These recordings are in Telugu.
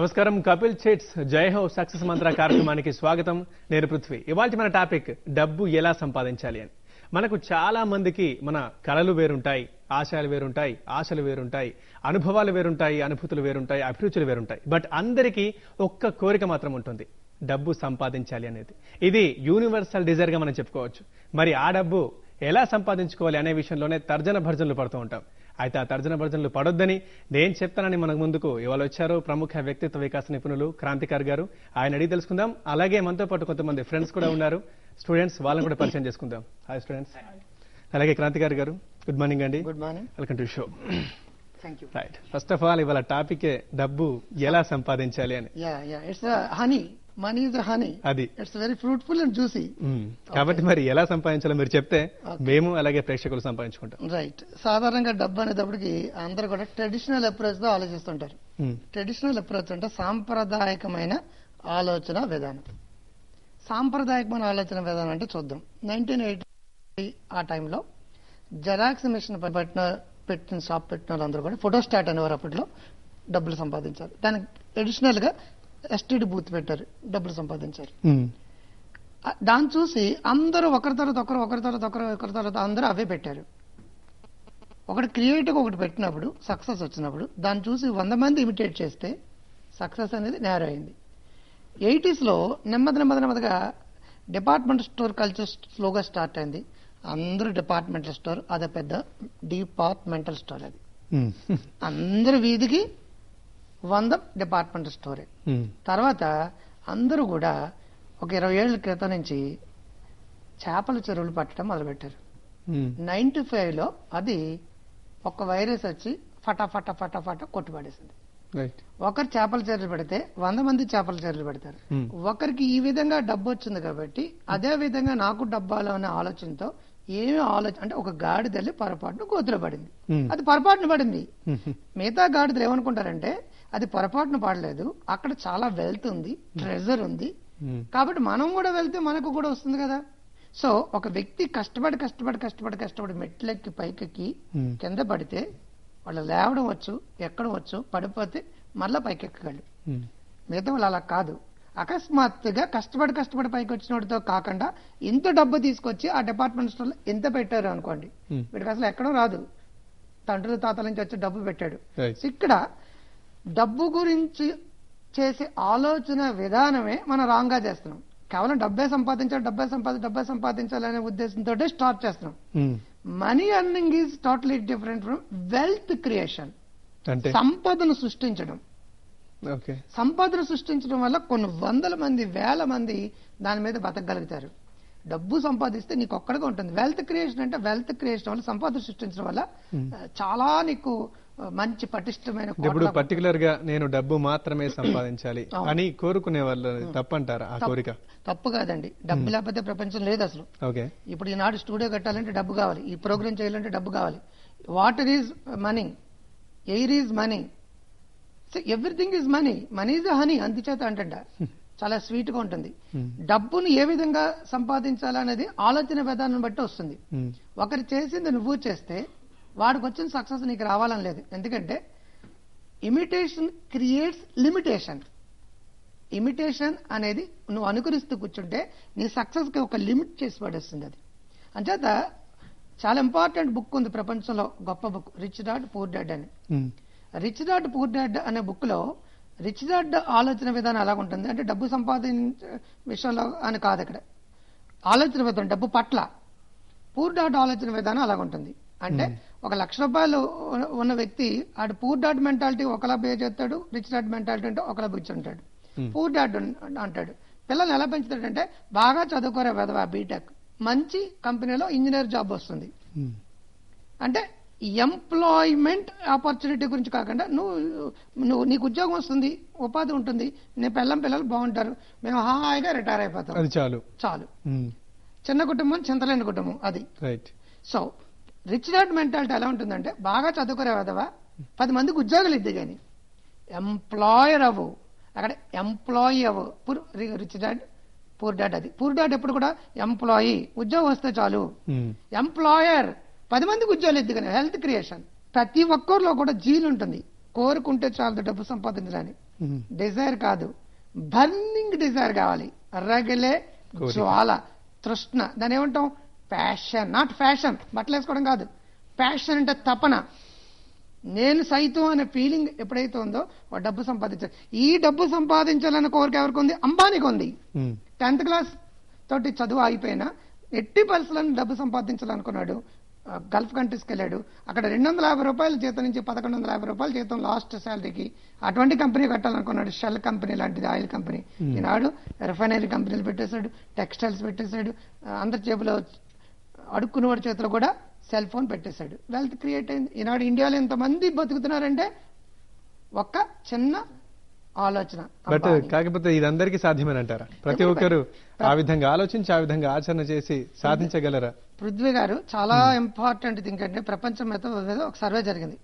నమస్కారం. కపిల్ చిట్స్ జై హో సక్సెస్ మంత్ర కార్యక్రమానికి స్వాగతం. నేను పృథ్వీ. ఇవాళ మన టాపిక్ డబ్బు ఎలా సంపాదించాలి అని. మనకు చాలా మందికి మన కళలు వేరుంటాయి, ఆశయాలు వేరుంటాయి, ఆశలు వేరుంటాయి, అనుభవాలు వేరుంటాయి, అనుభూతులు వేరుంటాయి, అభిరుచులు వేరుంటాయి. బట్ అందరికీ ఒక్క కోరిక మాత్రం ఉంటుంది, డబ్బు సంపాదించాలి అనేది. ఇది యూనివర్సల్ డిజైర్ గా మనం చెప్పుకోవచ్చు. మరి ఆ డబ్బు ఎలా సంపాదించుకోవాలి అనే విషయంలోనే తర్జన భర్జనలు పడుతూ ఉంటాం. అయితే ఆ తర్జన భర్జనలు పడొద్దని నేను చెప్తానని మనకు ముందుకు ఇవాళ వచ్చారు ప్రముఖ వ్యక్తిత్వ వికాస నిపుణులు క్రాంతికార్ గారు. ఆయన అడిగి తెలుసుకుందాం. అలాగే మనతో పాటు కొంతమంది ఫ్రెండ్స్ కూడా ఉన్నారు, స్టూడెంట్స్, వాళ్ళని కూడా పరిచయం చేసుకుందాం. Hi students. అలాగే క్రాంతికార్ గారు, గుడ్ మార్నింగ్ అండి. Good morning. Welcome to show. Thank you. Right, first of all ఇవాళ టాపిక్ డబ్బు ఎలా సంపాదించాలి అని. It's honey. Money is honey. అది it's very fruitful and juicy. కాబట్టి మరి ఎలా సంపాదించాలో మీరు చెప్తే మేము అలాగే ప్రేక్షకులు సంపాదించుకుంటాం. రైట్. సాధారణంగా డబ్బు అనేటప్పటికి అందరూ కూడా ట్రెడిషనల్ అప్రోచ్ తో ఆలోచిస్తుంటారు. ట్రెడిషనల్ అప్రోచ్ అంటే సాంప్రదాయకమైన ఆలోచన విధానం. సాంప్రదాయకమైన ఆలోచన విధానం అంటే చూద్దాం. 1980 ఆ టైంలో జెరాక్స్ మిషన్ పెట్టిన షాప్ పెట్టిన వాళ్ళందరూ కూడా ఫోటోస్టాట్ అనేవారు. అప్పట్లో డబ్బులు సంపాదించారు. దానికి అడిషనల్ గా ఎస్టీడీ బూత్ పెట్టారు, డబ్బులు సంపాదించారు. దాన్ని చూసి అందరూ ఒకరి తర్వాత అందరూ అవే పెట్టారు. ఒకటి క్రియేటివ్ ఒకటి పెట్టినప్పుడు సక్సెస్ వచ్చినప్పుడు దాన్ని చూసి 100 మంది ఇమిటేట్ చేస్తే సక్సెస్ అనేది నేరో అయింది. 80s లో నెమ్మదిగా డిపార్ట్మెంట్ స్టోర్ కల్చర్ స్లోగా స్టార్ట్ అయింది. అందరూ డిపార్ట్మెంటల్ స్టోర్, అదే పెద్ద డిపార్ట్మెంటల్ స్టోర్. అది అందరు వీధికి 100 డిపార్ట్మెంటల్ స్టోరే. తర్వాత అందరూ కూడా ఒక 20 ఏళ్ల క్రితం నుంచి చేపల చెరువులు పట్టడం మొదలుపెట్టారు. 95 లో అది ఒక వైరస్ వచ్చి ఫటాఫట కొట్టుపడేసింది. ఒకరు చేపల చెరువులు పెడితే 100 మంది చేపల చెరువులు పెడతారు. ఒకరికి ఈ విధంగా డబ్బు వచ్చింది కాబట్టి అదే విధంగా నాకు డబ్బాలో అనే ఆలోచనతో అంటే ఒక గాడిదల్లి పొరపాటును గోతులో పడింది. అది పొరపాటును పడింది. మిగతా గాడిదలు ఏమనుకుంటారంటే అది పొరపాటును పడలేదు, అక్కడ చాలా వెల్త్ ఉంది, ట్రెజర్ ఉంది, కాబట్టి మనం కూడా వెళ్తే మనకు కూడా వస్తుంది కదా. సో ఒక వ్యక్తి కష్టపడి మెట్లెక్కి పైకెక్కి కింద పడితే వాళ్ళు లేవడం వచ్చు, ఎక్కడం వచ్చు, పడిపోతే మళ్ళా పైకెక్కగలరు. మిగతా వాళ్ళు అలా కాదు. అకస్మాత్తుగా కష్టపడి పైకి వచ్చినోడితో కాకుండా ఇంత డబ్బు తీసుకొచ్చి ఆ డిపార్ట్మెంట్ స్టోర్ లో ఎంత పెట్టారు అనుకోండి, వీడికి అసలు ఎక్కడో రాదు, తండ్రుల తాతల నుంచి వచ్చి డబ్బు పెట్టాడు. ఇక్కడ డబ్బు గురించి చేసే ఆలోచన విధానమే మనం రాంగ్ గా చేస్తున్నాం. కేవలం డబ్బే సంపాదించాలి అనే ఉద్దేశంతో స్టార్ట్ చేస్తున్నాం. Money earning is totally different from wealth creation. సంపదను సృష్టించడం. సంపదను సృష్టించడం వల్ల కొన్ని 100 మంది 1000 మంది దాని మీద బతకగలుగుతారు. డబ్బు సంపాదిస్తే నీకు ఒక్కడిగా ఉంటుంది. వెల్త్ క్రియేషన్ అంటే వెల్త్ క్రియేషన్ వల్ల సంపద సృష్టించడం వల్ల చాలా నీకు మంచి పటిష్టమైన. ఇప్పుడు పర్టికులర్ గా నేను డబ్బు మాత్రమే సంపాదించాలి అని కోరుకునే వాళ్ళు తప్పంటారా? ఆ కోరిక తప్పు కాదండి. డబ్బు లేకపోతే ప్రపంచం లేదు అసలు. ఇప్పుడు ఈనాడు స్టూడియో కట్టాలంటే డబ్బు కావాలి, ఈ ప్రోగ్రామ్ చేయాలంటే డబ్బు కావాలి. Water is money, air is money, everything is money. Money is honey. అందుచేత అంట చాలా స్వీట్ గా ఉంటుంది. డబ్బును ఏ విధంగా సంపాదించాలనేది ఆలోచన విధానం బట్టి వస్తుంది. ఒకరు చేసింది నువ్వు చేస్తే వాడికి వచ్చిన సక్సెస్ నీకు రావాలని లేదు. ఎందుకంటే ఇమిటేషన్ క్రియేట్స్ లిమిటేషన్. ఇమిటేషన్ అనేది నువ్వు అనుకరిస్తూ కూర్చుంటే నీ సక్సెస్ కి ఒక లిమిట్ చేసి పడేస్తుంది. అది అంచేత చాలా ఇంపార్టెంట్ బుక్ ఉంది ప్రపంచంలో, గొప్ప book, rich dad poor dad అని. రిచ్ డాడ్ పూర్ డాడ్ అనే బుక్ లో రిచ్ డాడ్ ఆలోచన విధానం ఎలాగుంటుంది అంటే డబ్బు సంపాదించే విషయంలో అని కాదు, ఇక్కడ ఆలోచన విధానం డబ్బు పట్ల. పూర్ డాడ్ ఆలోచన విధానం అలాగుంటుంది. అంటే ఒక ₹1,00,000 ఉన్న వ్యక్తి ఆడు పూర్ డాడ్ మెంటాలిటీ ఒకలా బిహేవ్ చేస్తాడు, రిచ్ డాడ్ మెంటాలిటీ అంటే ఒకలా కూర్చుంటాడు. పూర్ డాడ్ అంటాడు పిల్లల్ని ఎలా పెంచుతాడంటే బాగా చదువుకోరే వెధవా బీటెక్, మంచి కంపెనీలో ఇంజనీర్ జాబ్ వస్తుంది అంటే ఎంప్లాయ్మెంట్ ఆపర్చునిటీ గురించి కాకుండా నువ్వు నీకు ఉద్యోగం వస్తుంది, ఉపాధి ఉంటుంది, నీ పిల్లలు బాగుంటారు, మేము హాయిగా రిటైర్ అయిపోతాం, అది చాలు. చిన్న కుటుంబం, చింతలేని కుటుంబం అది. సో రిచ్ డాడ్ మెంటాలిటీ ఎలా ఉంటుందంటే బాగా చదువుకునే వదవా 10 మందికి ఉద్యోగాలు ఇద్ది కానీ ఎంప్లాయర్ అవ్వు, అక్కడ ఎంప్లాయీ అవ్వు. రిచ్ డాడ్ పూర్ డాడ్ అది. పూర్ డాడ్ ఎప్పుడు కూడా ఎంప్లాయీ, ఉద్యోగం వస్తే చాలు. ఎంప్లాయర్ 10 మందికి ఉద్యోగాలు ఇద్ది కానీ హెల్త్ క్రియేషన్. ప్రతి ఒక్కరిలో కూడా జీలు ఉంటుంది, కోరుకుంటే చాలు డబ్బు సంపాదించడానికి. డిజైర్ కాదు, బర్నింగ్ డిజైర్ కావాలి, రగిలే జ్వాల, తృష్ణ. దాని ఏమంటాం? ప్యాషన్. నాట్ ఫ్యాషన్, బట్టలు వేసుకోవడం కాదు. ప్యాషన్ అంటే తపన. నేను సైతం అనే ఫీలింగ్ ఎప్పుడైతే ఉందో డబ్బు సంపాదించాలి. ఈ డబ్బు సంపాదించాలన్న కోరిక ఎవరికి ఉంది? అంబానీకి ఉంది. 10th క్లాస్ తోటి చదువు అయిపోయినా ఎట్టి పరిస్థితులను డబ్బు సంపాదించాలనుకున్నాడు. గల్ఫ్ కంట్రీస్కి వెళ్ళాడు. అక్కడ 250 రూపాయల జీతం నుంచి 1150 రూపాయల జీతం లాస్ట్ శాలరీకి అటువంటి కంపెనీ కట్టాలనుకున్నాడు. షెల్ కంపెనీ లాంటిది, ఆయిల్ కంపెనీ. ఈనాడు రిఫైనరీ కంపెనీలు పెట్టేశాడు, టెక్స్టైల్స్ పెట్టేశాడు, అందరి జేబులో అడుక్కునేవాడి చేతిలో కూడా సెల్ ఫోన్ పెట్టేశాడు. వెల్త్ క్రియేట్ అయింది. ఈనాడు ఇండియాలో ఎంతమంది బతుకుతున్నారంటే ఒక్క చిన్న ఆలోచన. బట్ కాకపోతే ఇది అందరికీ సాధ్యమేనంటారా? ప్రతి ఒక్కరు ఆ విధంగా ఆలోచించి ఆ విధంగా ఆచరణ చేసి సాధించగలరా? పృథ్వీ గారు, చాలా ఇంపార్టెంట్ థింగ్ అంటే ప్రపంచం మీద ఒక సర్వే జరిగింది.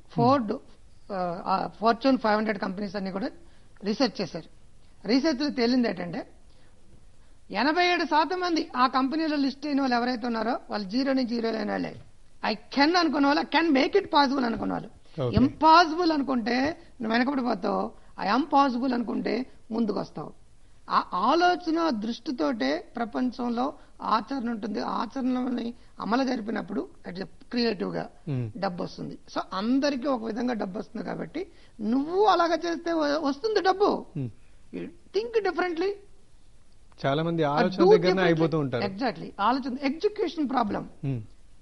ఫార్చ్యూన్ 500 కంపెనీస్ అన్ని కూడా రీసెర్చ్ చేశారు. రీసెర్చ్ లో తేలింది ఏంటంటే 87% మంది ఆ కంపెనీలో లిస్ట్ అయిన వాళ్ళు ఎవరైతే ఉన్నారో వాళ్ళు 0 నుంచి 0 అయిన వాళ్ళే. ఐ కెన్ అనుకున్న వాళ్ళు, I can make it possible అనుకున్న వాళ్ళు. ఇంపాసిబుల్ అనుకుంటే నువ్వు వెనకబడిపోతావు, ఐ యామ్ పాసిబుల్ అనుకుంటే ముందుకు వస్తావు. ఆ ఆలోచన దృష్టితోటే ప్రపంచంలో ఆచరణ ఉంటుంది. ఆచరణని అమలు జరిపినప్పుడు క్రియేటివ్ గా డబ్బు వస్తుంది. సో అందరికీ ఒక విధంగా డబ్బు వస్తుంది కాబట్టి నువ్వు అలాగా చేస్తే వస్తుంది డబ్బు. Think differently. చాలా మంది ఆలోచన దగ్గరనే అయిపోతూ ఉంటారు. ఎగ్జాక్ట్లీ. ఆలోచన, ఎడ్యుకేషన్ ప్రాబ్లం.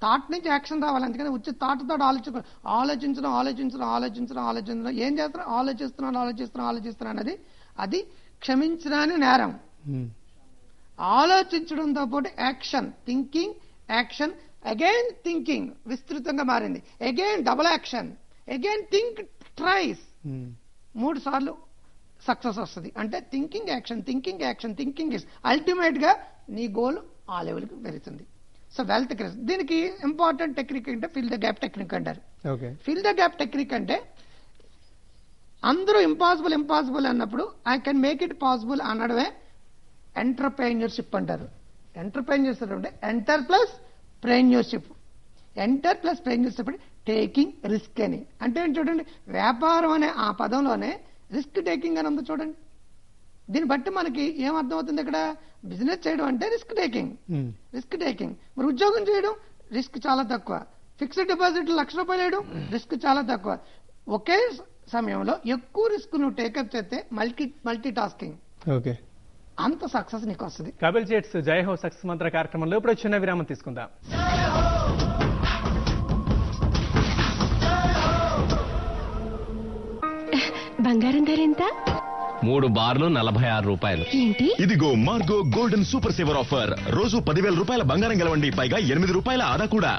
థాట్ నుంచి యాక్షన్ రావాలి. అందుకని వచ్చి థాట్ ఆలోచించడం. ఏం చేస్తున్నా? ఆలోచిస్తున్నా అది క్షమించడానికి నేరం. ఆలోచించడంతో పాటు action, thinking, action, again thinking విస్తృతంగా మారింది. Again double action, again think tries. 3 సార్లు సక్సెస్ వస్తుంది. అంటే thinking, action. Thinking is ultimate గా నీ గోల్ ఆ లెవెల్కి పెరుగుతుంది. So wealth creation. దీనికి ఇంపార్టెంట్ టెక్నిక్ అంటే ఫిల్ ద గ్యాప్ టెక్నిక్ అంటారు. ఫిల్ ద గ్యాప్ టెక్నిక్ అంటే అందరూ ఇంపాసిబుల్ అన్నప్పుడు I can make it possible అనడమే ఎంటర్ప్రెన్యూర్షిప్ అంటారు. ఎంటర్ప్రెన్యూర్షిప్ అంటే ఎంటర్ ప్లస్ ప్రెన్యూర్షిప్ అంటే టేకింగ్ రిస్క్ అని. అంటే చూడండి, వ్యాపారం అనే ఆ పదంలోనే రిస్క్ టేకింగ్ అని ఉంది చూడండి. దీన్ని బట్టి మనకి ఏమర్థం అవుతుంది? ఇక్కడ బిజినెస్ చేయడం అంటే రిస్క్ టేకింగ్. మరి ఉద్యోగం చేయడం రిస్క్ చాలా తక్కువ. ఫిక్స్డ్ డిపాజిట్ ₹1,00,000 వేయడం రిస్క్ చాలా తక్కువ. ఒకే సమయంలో ఎక్కువ రిస్క్ నువ్వు టేకప్ చేస్తే మల్టీ టాస్కింగ్, అంత సక్సెస్ నీకు వస్తుంది. కపిల్ జెట్స్ జై హో సక్సెస్ మంత్ర కార్యక్రమంలో ఇప్పుడు చిన్న విరామం తీసుకుందాం. బంగారం ధర ఎంత? 3 బార్లు ₹46. ఏంటి? ఇదిగో Margo golden super saver offer. రోజు ₹10,000 బంగారం గెలవండి, పైగా ₹8 ఆదా కూడా.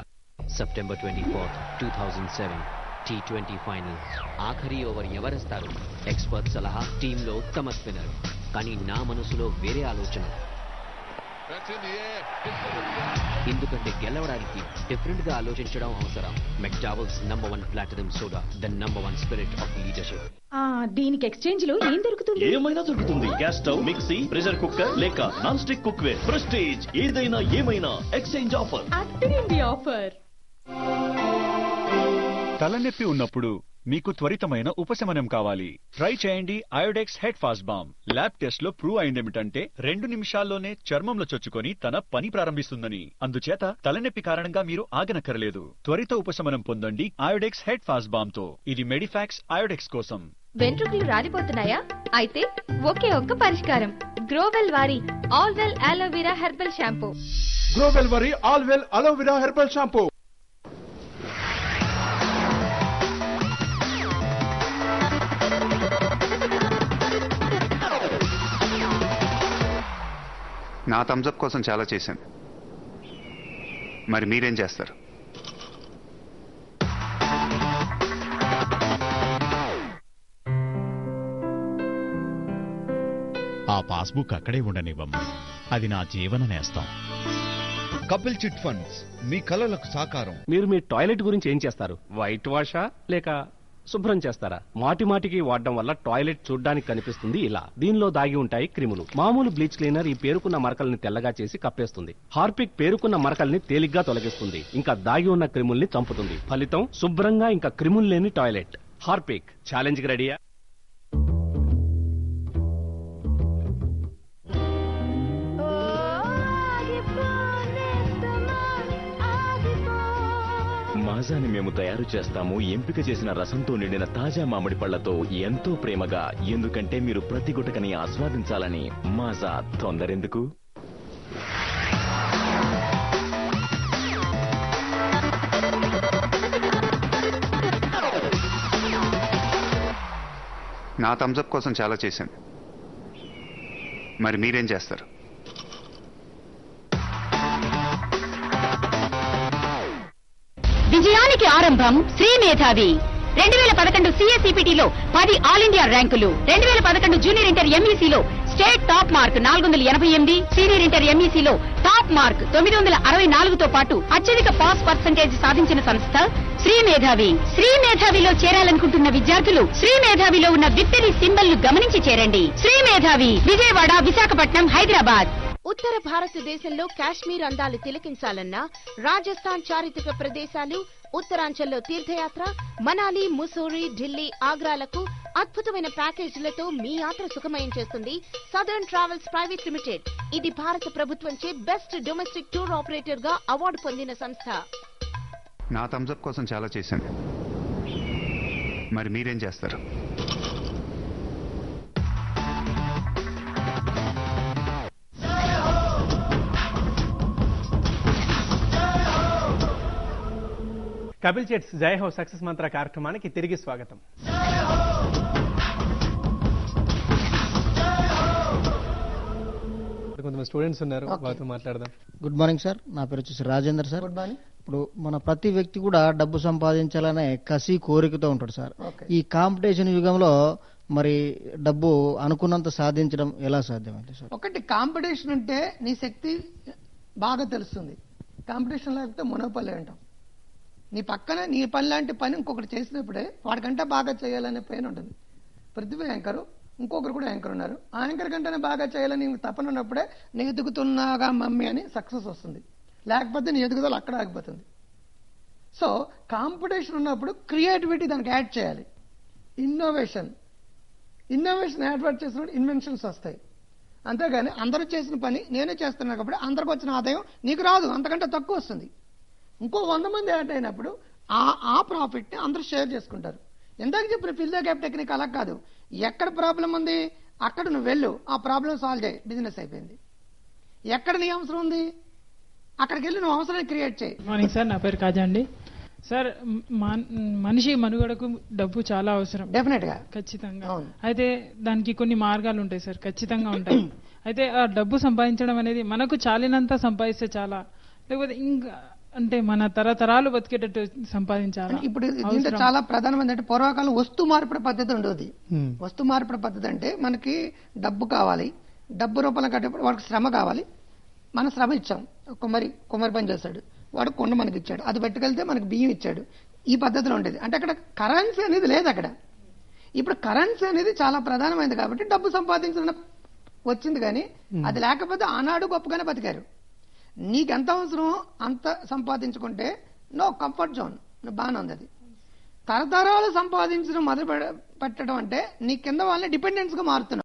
September 24, 2007 T20 final. ఆఖరి ఓవర్ ఎవరేస్తారు? ఎక్స్పర్ట్ సలహా, టీంలో ఉత్తమ స్పిన్నర్. కానీ నా మనసులో వేరే ఆలోచన. ఎందుకంటే గెలవడానికి డిఫరెంట్ గా ఆలోచించడం అవసరం. మెక్డావెల్స్ #1 platinum soda, the #1 spirit of leadership. దీనికి ఎక్స్చేంజ్ లో ఏం దొరుకుతుంది? ఏమైనా దొరుకుతుంది. Gas stove, mixie, pressure cooker లేక నాన్ స్టిక్ కుక్వేర్, ప్రెస్టీజ్, ఏదైనా ఏమైనా ఎక్స్చేంజ్ ఆఫర్. అద్దరింది ఆఫర్. తలనొప్పి ఉన్నప్పుడు మీకు త్వరితమైన ఉపశమనం కావాలి. ట్రై చేయండి Iodex head fast balm. Lab test లో ప్రూవ్ అయిందేమిటంటే 2 నిమిషాల్లోనే చర్మంలో చొచ్చుకొని తన పని ప్రారంభిస్తుందని. అందుచేత తలనొప్పి కారణంగా మీరు ఆగనక్కర్లేదు. త్వరిత ఉపశమనం పొందండి అయోడెక్స్ హెడ్ ఫాస్ట్ బామ్ తో. ఇది మెడిఫాక్స్ అయోడెక్స్ కోసం. వెంట్రుకలు రాలిపోతున్నాయా? అయితే ఒకే ఒక్క పరిష్కారం. గ్రోవెల్ వారి all well aloe vera herbal shampoo. Growel వారి all well aloe vera herbal shampoo. నా థమ్స్అప్ కోసం చాలా చేశాను, మరి మీరేం చేస్తారు? ఆ పాస్బుక్ అక్కడే ఉండనివ్వమ్మా, అది నా జీవన నేస్తం. కపిల్ చిట్ ఫండ్స్, మీ కలలకు సాకారం. మీరు మీ టాయిలెట్ గురించి ఏం చేస్తారు? వైట్ వాషా లేక శుభ్రం చేస్తారా? మాటిమాటికి వాడడం వల్ల టాయిలెట్ చూడ్డానికి కనిపిస్తుంది ఇలా. దీనిలో దాగి ఉంటాయి క్రిములు. మామూలు బ్లీచ్ క్లీనర్ ఈ పేరుకున్న మరకల్ని తెల్లగా చేసి కప్పేస్తుంది. హార్పిక్ పేరుకున్న మరకల్ని తేలిగ్గా తొలగిస్తుంది, ఇంకా దాగి ఉన్న క్రిముల్ని చంపుతుంది. ఫలితం శుభ్రంగా ఇంకా క్రిములు లేని టాయిలెట్. హార్పిక్ ఛాలెంజ్ కి రెడీయా? మాజాని మేము తయారు చేస్తాము ఎంపిక చేసిన రసంతో నిండిన తాజా మామిడి పళ్లతో ఎంతో ప్రేమగా. ఎందుకంటే మీరు ప్రతి గుటకని ఆస్వాదించాలని. మాజా, తొందరెందుకు? నా థమ్స్అప్ కోసం చాలా చేశాను, మరి మీరేం చేస్తారు? విజయానికి ఆరంభం శ్రీ మేధావి. 2011 సిఎస్ఈపిటిలో 10 ఆల్ ఇండియా ర్యాంకులు, 2011 జూనియర్ ఇంటర్ ఎంఈసీలో state top mark 488, senior inter ఎంఈసీలో టాప్ మార్క్ 964తో పాటు అత్యధిక పాస్ పర్సెంటేజ్ సాధించిన సంస్థ శ్రీ మేధావి. శ్రీ మేధావిలో చేరాలనుకుంటున్న విద్యార్థులు శ్రీ మేధావిలో ఉన్న విక్టరీ సింబల్ ను గమనించి చేరండి. శ్రీ మేధావి, విజయవాడ, విశాఖపట్నం, హైదరాబాద్. ఉత్తర భారతదేశంలో కాశ్మీర్ అందాలు తిలకించాలన్నా, రాజస్థాన్ చారిత్రక ప్రదేశాలు, ఉత్తరాంచల్లో తీర్థయాత్ర, మనాలి, ముసోరి, ఢిల్లీ, ఆగ్రాలకు అద్భుతమైన ప్యాకేజీలతో మీ యాత్ర సుఖమయం చేస్తుంది సదర్న్ ట్రావెల్స్ ప్రైవేట్ లిమిటెడ్. ఇది భారత ప్రభుత్వంచే బెస్ట్ డొమెస్టిక్ టూర్ ఆపరేటర్ గా అవార్డు పొందిన సంస్థ. నా థమ్స్అప్ కోసం చాలా చేశాను, మరి మీరేం చేస్తారు? కపిల్ చెట్స్ జై హో సక్సెస్ మంత్ర కార్యక్రమానికి తిరిగి స్వాగతం. కొంతమంది స్టూడెంట్స్ ఉన్నారు, వాళ్ళతో మాట్లాడదాం. గుడ్ మార్నింగ్ సార్, నా పేరు వచ్చేసి రాజేందర్ సార్. Good morning. ఇప్పుడు మన ప్రతి వ్యక్తి కూడా డబ్బు సంపాదించాలనే కసి కోరికతో ఉంటాడు సార్. ఈ కాంపిటీషన్ యుగంలో మరి డబ్బు అనుకున్నంత సాధించడం ఎలా సాధ్యమైంది సార్? ఒకటి, కాంపిటీషన్ అంటే నీ శక్తి బాగా తెలుస్తుంది. కాంపిటీషన్ లేకపోతే మొనోపల్లి అంటాం. నీ పక్కన నీ పని లాంటి పని ఇంకొకటి చేసినప్పుడే వాడికంటే బాగా చేయాలనే పైన ఉంటుంది. పృథ్వీ యాంకరు, ఇంకొకరు కూడా యాంకర్ ఉన్నారు. ఆ యాంకర్ కంటేనే బాగా చేయాలని తపన ఉన్నప్పుడే నీ ఎదుగుతున్నాగా మమ్మీ అని సక్సెస్ వస్తుంది. లేకపోతే నీ ఎదుగుదల అక్కడ ఆగిపోతుంది. సో కాంపిటీషన్ ఉన్నప్పుడు క్రియేటివిటీ దానికి యాడ్ చేయాలి. ఇన్నోవేషన్ యాడ్ చేసినప్పుడు ఇన్వెన్షన్స్ వస్తాయి. అంతేగాని అందరూ చేసిన పని నేనే చేస్తున్నా కాబట్టి అందరికి వచ్చిన ఆదాయం నీకు రాదు, అంతకంటే తక్కువ వస్తుంది. ఇంకో 100 మంది యాడ్ అయినప్పుడు ఆ ప్రాఫిట్ ని అందరూ షేర్ చేసుకుంటారు. ఇందాక చెప్పిన ఫిల్ ద గ్యాప్ టెక్నిక్ అలా కాదు. ఎక్కడ ప్రాబ్లం ఉంది అక్కడ నువ్వు వెళ్ళు, ఆ ప్రాబ్లం సాల్వ్ చేయి, బిజినెస్ అయిపోయింది. ఎక్కడ నీ అవసరం ఉంది అక్కడికి వెళ్ళి నువ్వు అవసరాన్ని క్రియేట్ చేయి. మార్నింగ్ సార్, నా పేరు కాజా అండి. సార్, మనిషి మనుగడకు డబ్బు చాలా అవసరం, డెఫినెట్ గా, ఖచ్చితంగా. అయితే దానికి కొన్ని మార్గాలు ఉంటాయి సార్, ఖచ్చితంగా ఉంటాయి. అయితే ఆ డబ్బు సంపాదించడం అనేది మనకు చాలినంత సంపాదిస్తే చాలా, లేకపోతే ఇంకా అంటే మన తరతరాలు బతికేటట్టు సంపాదించాలి. ఇప్పుడు దీంట్లో చాలా ప్రధానమైన అంటే పూర్వకాలం వస్తు మార్పిడి పద్ధతి ఉండేది. వస్తు మార్పిడి పద్ధతి అంటే మనకి డబ్బు కావాలి, డబ్బు రూపంలో కట్టేప్పుడు వాడికి శ్రమ కావాలి. మన శ్రమ ఇచ్చాం. కుమ్మరి పని చేశాడు, వాడు కొండ మనకి ఇచ్చాడు, అది పట్టుకెళ్తే మనకి బియ్యం ఇచ్చాడు. ఈ పద్ధతిలో ఉండేది. అంటే అక్కడ కరెన్సీ అనేది లేదు అక్కడ. ఇప్పుడు కరెన్సీ అనేది చాలా ప్రధానమైనది కాబట్టి డబ్బు సంపాదించడం వచ్చింది. కానీ అది లేకపోతే ఆనాడు గొప్పగానే బతికారు. నీకెంత అవసరమో అంత సంపాదించుకుంటే నో కంఫర్ట్ జోన్, బాగానే ఉంది. అది తరతరాలు సంపాదించడం మొదలు పెట్టడం అంటే నీ కింద వాళ్ళని డిపెండెన్స్ గా మారుతున్నావు.